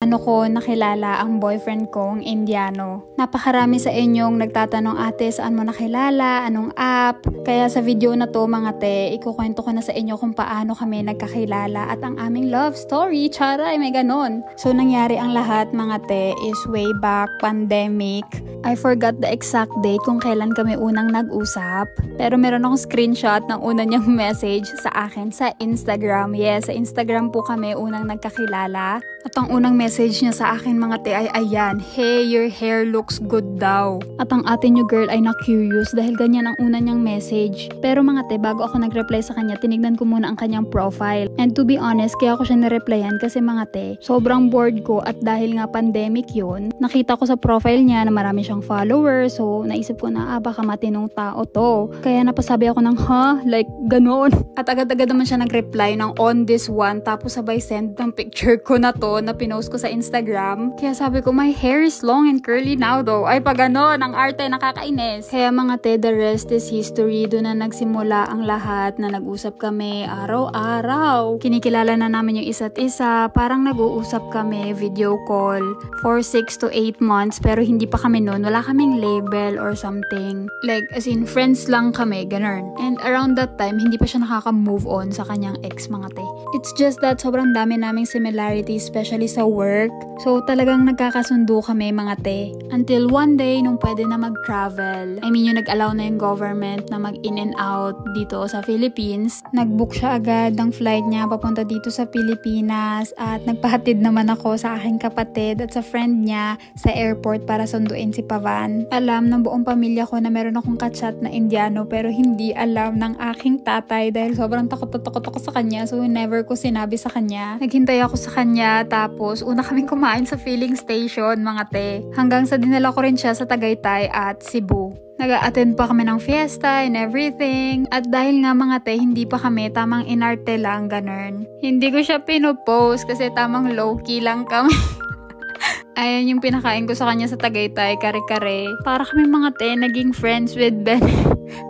Ano ko nakilala ang boyfriend kong Indiano. Napakarami sa inyong nagtatanong, ate, saan mo nakilala? Anong app? Kaya sa video na to mga te, ikukwento ko na sa inyo kung paano kami nagkakilala at ang aming love story. Charay, may ganon. So nangyari ang lahat mga te is way back pandemic. I forgot the exact date kung kailan kami unang nag-usap. Pero meron akong screenshot ng una niyang message sa akin sa Instagram. Yes, sa Instagram po kami unang nagkakilala. At ang unang message niya sa akin mga te ay ayan, hey, your hair looks good daw. At ang ate niyo girl ay na-curious dahil ganyan ang una niyang message. Pero mga te, bago ako nag-reply sa kanya, tinignan ko muna ang kanyang profile. And to be honest, kaya ako siya na-replyan kasi mga te, sobrang bored ko at dahil nga pandemic yun, nakita ko sa profile niya na marami siyang followers. So naisip ko na baka matinong tao to. Kaya napasabi ako ng like ganon. At agad-agad naman siya nag-reply ng on this one, tapos sabay send ng picture ko na to na pinost ko sa Instagram. Kaya sabi ko, my hair is long and curly now though. Ay pag ganon, ang arte nakakainis. Kaya mga te, the rest is history. Doon na nagsimula ang lahat na nag-usap kami araw-araw. Kinikilala na namin yung isa't isa. Parang nag-uusap kami, video call for 6 to 8 months. Pero hindi pa kami noon. Wala kaming label or something. Like as in friends lang kami, ganun. And around that time, hindi pa siya nakaka-move on sa kanyang ex mga te. It's just that sobrang dami naming similarities, especially sa work. So talagang nagkakasundo kami mga te. Until one day, nung pwede na mag-travel. I mean, yung nag-allow na yung government na mag-in and out dito sa Philippines. Nag-book siya agad ng flight niya papunta dito sa Pilipinas. At nagpahatid naman ako sa aking kapatid at sa friend niya sa airport para sunduin si Pavan. Alam ng buong pamilya ko na meron akong kachat na Indiano pero hindi alam ng aking tatay dahil sobrang takot ako sa kanya. So never ko sinabi sa kanya. Naghintay ako sa kanya. Tapos, una kaming kumain sa filling station, mga te. Hanggang sa dinala ko rin siya sa Tagaytay at Cebu. Nag-a-attend pa kami ng fiesta and everything. At dahil nga mga te, hindi pa kami, tamang inarte lang, ganun. Hindi ko siya pinopost kasi tamang low-key lang kami. Ayan yung pinakain ko sa kanya sa Tagaytay, kare-kare. Para kami mga te, naging friends with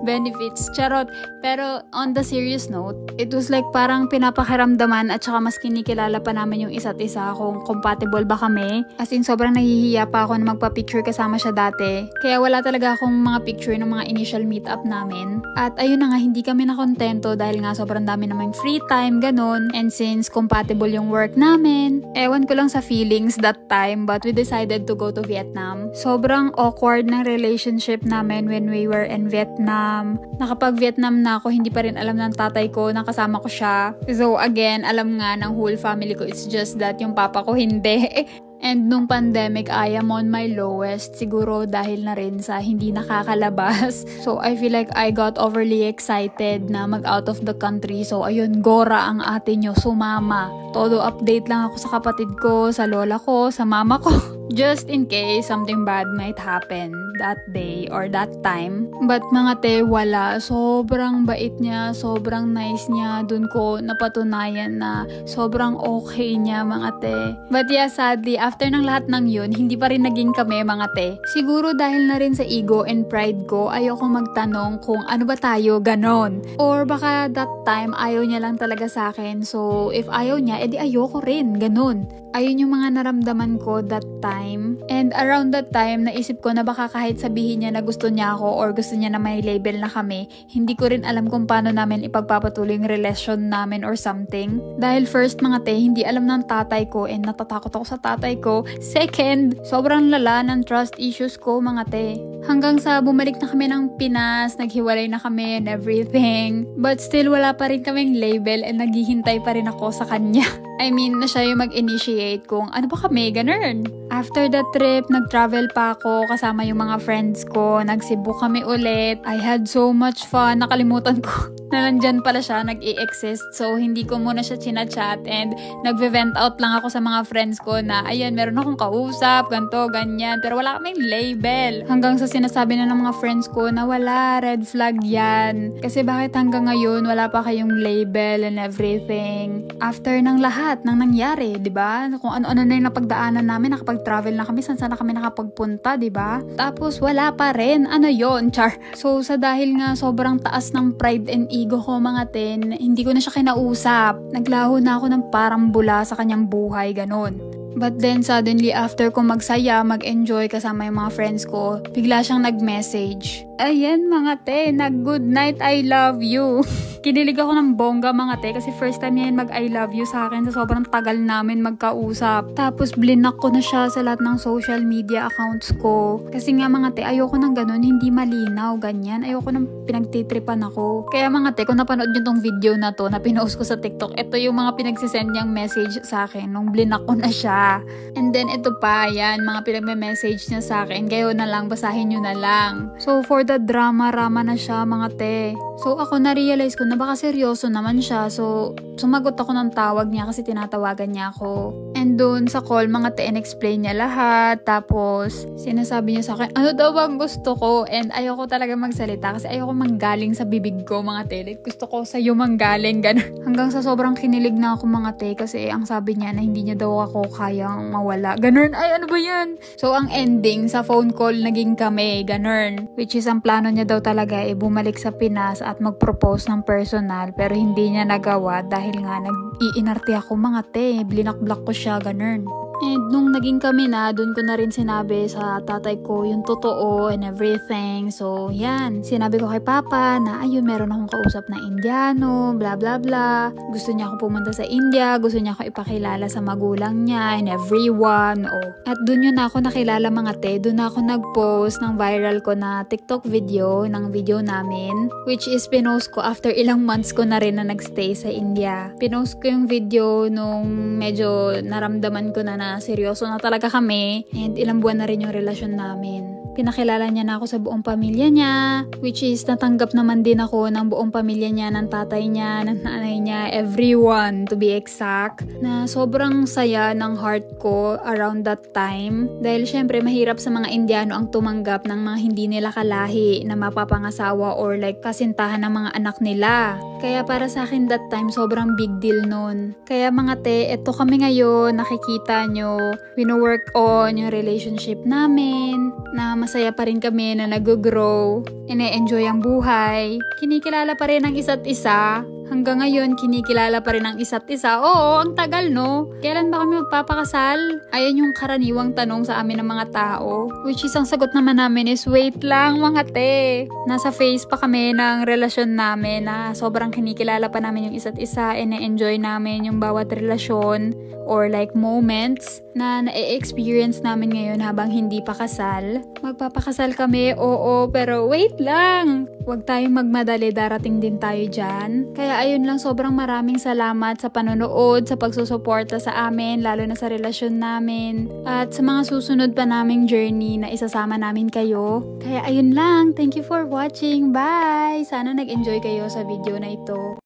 benefits. Charot. Pero on the serious note, it was like parang pinapakiramdaman at saka mas kinikilala pa namin yung isa't isa kung compatible ba kami. As in, sobrang nahihiya pa ako na magpa-picture kasama siya dati. Kaya wala talaga akong mga picture ng mga initial meetup namin. At ayun na nga, hindi kami nakontento dahil nga sobrang dami namang free time, ganun. And since compatible yung work namin, ewan ko lang sa feelings that time, but we decided to go to Vietnam. Sobrang awkward ng relationship namin when we were in Vietnam. Nakapag-Vietnam na ako, hindi pa rin alam ng tatay ko na kasama ko siya. So again, alam nga ng whole family ko, it's just that yung papa ko hindi. And nung pandemic, I am on my lowest. Siguro dahil na rin sa hindi nakakalabas. So, I feel like I got overly excited na mag-out of the country. So, ayun, Gora ang ate nyo, sumama. Todo update lang ako sa kapatid ko, sa lola ko, sa mama ko. Just in case something bad might happen that day or that time. But mga te, wala. Sobrang bait niya, sobrang nice niya. Dun ko napatunayan na sobrang okay niya mga te. But yeah, sadly, after ng lahat ng yun, hindi pa rin naging kami mga te. Siguro dahil na rin sa ego and pride ko, ayoko magtanong kung ano ba tayo, ganon. Or baka that time, ayaw niya lang talaga sa akin. So, if ayaw niya, edi ayoko rin, ganon. Ayun yung mga naramdaman ko that time. And around that time, naisip ko na baka kahit sabihin niya na gusto niya ako or gusto niya na may label na kami, hindi ko rin alam kung paano namin ipagpapatuloy yung relasyon namin or something. Dahil first mga te, hindi alam ng tatay ko and natatakot ako sa tatay ko. Second, sobrang lala ng trust issues ko mga te. Hanggang sa bumalik na kami ng Pinas, naghiwalay na kami and everything. But still, wala pa rin kaming label and naghihintay pa rin ako sa kanya. I mean, na siya yung mag-initiate kung ano ba kami, ganun. After that trip, nag-travel pa ako kasama yung mga friends ko. Nag-Cebu kami ulit. I had so much fun. Nakalimutan ko na nandyan pala siya, nag-i-exist. So, hindi ko muna siya chinachat and nag-vent out lang ako sa mga friends ko na, ayan, meron akong kausap, ganto, ganyan. Pero wala kaming label. Hanggang sa sinasabi na ng mga friends ko na wala, red flag yan. Kasi bakit hanggang ngayon wala pa kayong label and everything? After ng lahat ng nangyari, di ba? Kung ano-ano na yung napagdaanan namin, nakapag-travel na kami, saan na kami nakapagpunta, di ba? Tapos wala pa rin. Ano yon, char? So, sa dahil nga sobrang taas ng pride and ego ko mga ten, hindi ko na siya kinausap. Naglaho na ako ng parang bula sa kanyang buhay, ganun. But then suddenly after ko magsaya, mag-enjoy kasama yung mga friends ko, bigla siyang nag-message. Ayan mga te, nag-good night, I love you. Kinilig ako ng bongga mga te kasi first time niya mag I love you sa akin sa sobrang tagal namin magkausap. Tapos blinak ko na siya sa lahat ng social media accounts ko. Kasi nga mga te, ayoko ng ganun, hindi malinaw, ganyan. Ayoko nang pinagtitripan ako. Kaya mga te, kung napanood niyo tong video na to na pinost ko sa TikTok, ito yung mga pinagsisend niyang message sa akin nung blinak ko na siya. And then ito pa, yan, mga pinagme-message niya sa akin. Kayo na lang, basahin niyo na lang. So for the drama-rama na siya mga te. So ako na-realize ko na baka seryoso naman siya. So sumagot ako ng tawag niya kasi tinatawagan niya ako. And dun sa call, mga te, explain niya lahat. Tapos sinasabi niya sa akin, ano daw bang gusto ko? And ayoko talaga magsalita kasi ayoko manggaling sa bibig ko mga te. Like, gusto ko sa'yo manggaling, ganun. Hanggang sa sobrang kinilig na ako mga te kasi ang sabi niya na hindi niya daw ako kayang mawala. Ganun, ay ano ba yan? So ang ending, sa phone call naging kami, ganun. Which is ang plano niya daw talaga bumalik sa Pinas at mag-propose ng personal pero hindi niya nagawa dahil nga nag-iinarte ako mga te, blinak-block ko siya, ganun. And nung naging kami na, dun ko na rin sinabi sa tatay ko yung totoo and everything. So, yan. Sinabi ko kay Papa na, ayun, meron akong kausap na Indiano, bla bla bla. Gusto niya ako pumunta sa India, gusto niya ako ipakilala sa magulang niya and everyone. Oh. At dun yun na ako nakilala mga te. Dun na ako nag-post ng viral ko na TikTok video, ng video namin. Which is pinost ko after ilang months ko na rin na nagstay sa India. Pinost ko yung video nung medyo naramdaman ko na seryoso na talaga kami and ilang buwan na rin yung relasyon namin. Pinakilala niya na ako sa buong pamilya niya, which is natanggap naman din ako ng buong pamilya niya, ng tatay niya, ng nanay niya, everyone to be exact, na sobrang saya ng heart ko around that time. Dahil syempre mahirap sa mga Indiano ang tumanggap ng mga hindi nila kalahi na mapapangasawa or like kasintahan ng mga anak nila. Kaya para sa akin that time, sobrang big deal nun. Kaya mga te, eto kami ngayon, nakikita nyo, wino-work on yung relationship namin, na masaya pa rin kami na nag-grow, ine-enjoy ang buhay, kinikilala pa rin ang isa't isa. Hanggang ngayon, kinikilala pa rin ang isa't isa. Oo, ang tagal, no? Kailan ba kami magpapakasal? Ayan yung karaniwang tanong sa amin ng mga tao. Which is, ang sagot naman namin is, wait lang mga te. Nasa phase pa kami ng relasyon namin na sobrang kinikilala pa namin yung isa't isa, ine-enjoy namin yung bawat relasyon or like moments na na-experience namin ngayon habang hindi pa kasal. Magpapakasal kami, oo, pero wait lang. Huwag tayong magmadali, darating din tayo dyan. Kaya ayun lang, sobrang maraming salamat sa panonood, sa pagsusuporta sa amin, lalo na sa relasyon namin, at sa mga susunod pa naming journey na isasama namin kayo. Kaya ayun lang, thank you for watching, bye! Sana nag-enjoy kayo sa video na ito.